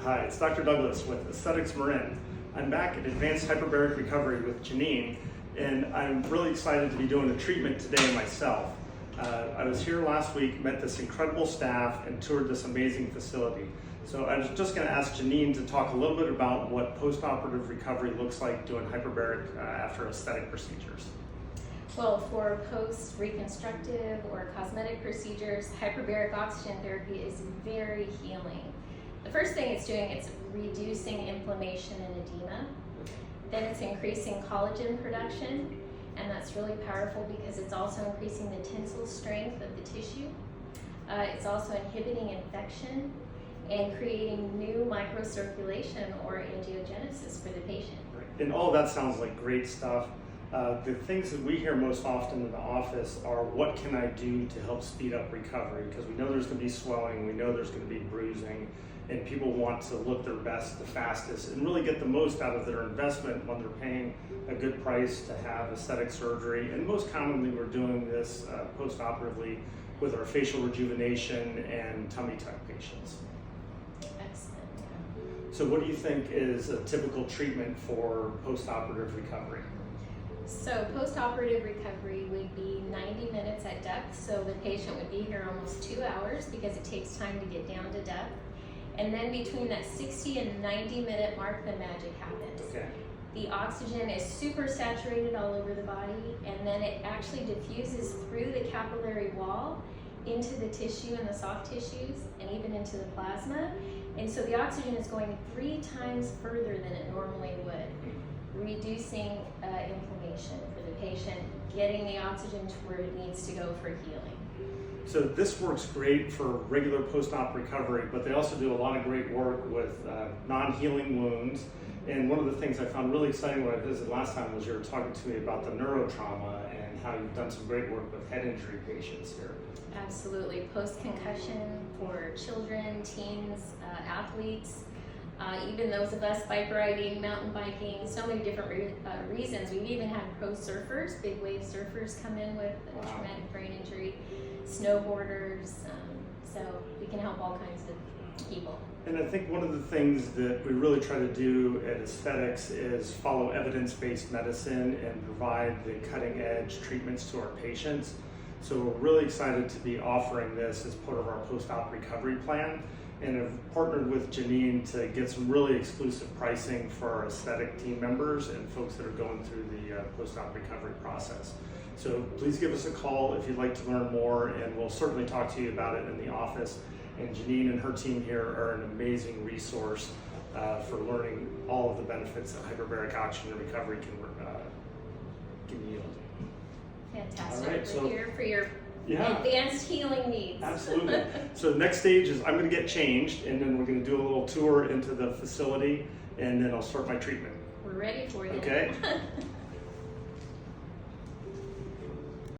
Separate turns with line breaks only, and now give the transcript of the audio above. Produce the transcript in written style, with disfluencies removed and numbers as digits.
Hi, it's Dr. Douglas with Aesthetx Marin. I'm back at Advanced Hyperbaric Recovery with Janine, and I'm really excited to be doing a treatment today myself. I was here last week, met this incredible staff, and toured this amazing facility. So I was just going to ask Janine to talk a little bit about what post-operative recovery looks like doing hyperbaric after aesthetic procedures.
Well, for post-reconstructive or cosmetic procedures, hyperbaric oxygen therapy is very healing. The first thing it's doing is reducing inflammation and edema. Then it's increasing collagen production, and that's really powerful because it's also increasing the tensile strength of the tissue. It's also inhibiting infection and creating new microcirculation or angiogenesis for the patient.
And all of that sounds like great stuff. The things that we hear most often in the office are, what can I do to help speed up recovery? Because we know there's going to be swelling, we know there's going to be bruising, and people want to look their best the fastest and really get the most out of their investment when they're paying a good price to have aesthetic surgery. And most commonly we're doing this post-operatively with our facial rejuvenation and tummy tuck patients.
Excellent.
So what do you think is a typical treatment for post-operative recovery?
So post-operative recovery would be 90 minutes at depth, so the patient would be here almost 2 hours because it takes time to get down to depth. And then between that 60 and 90 minute mark, the magic happens.
Okay.
The oxygen is super saturated all over the body, and then it actually diffuses through the capillary wall into the tissue and the soft tissues and even into the plasma. And so the oxygen is going 3 times further than it normally would, reducing inflammation for the patient, getting the oxygen to where it needs to go for healing.
So this works great for regular post-op recovery, but they also do a lot of great work with non-healing wounds. And one of the things I found really exciting when I visited last time was you were talking to me about the neurotrauma and how you've done some great work with head injury patients here.
Absolutely. Post-concussion for children, teens, athletes, even those of us bike riding, mountain biking, so many different reasons. We've even had pro surfers, big wave surfers come in with a traumatic brain injury, snowboarders, so we can help all kinds of people.
And I think one of the things that we really try to do at Aesthetx is follow evidence-based medicine and provide the cutting-edge treatments to our patients. So we're really excited to be offering this as part of our post-op recovery plan, and have partnered with Janine to get some really exclusive pricing for our aesthetic team members and folks that are going through the post-op recovery process. So please give us a call if you'd like to learn more, and we'll certainly talk to you about it in the office. And Janine and her team here are an amazing resource for learning all of the benefits that hyperbaric oxygen recovery can yield.
Fantastic.
All right,
We're here for your advanced healing needs.
Absolutely. So the next stage is I'm going to get changed, and then we're going to do a little tour into the facility, and then I'll start my treatment.
We're ready for you.
Okay.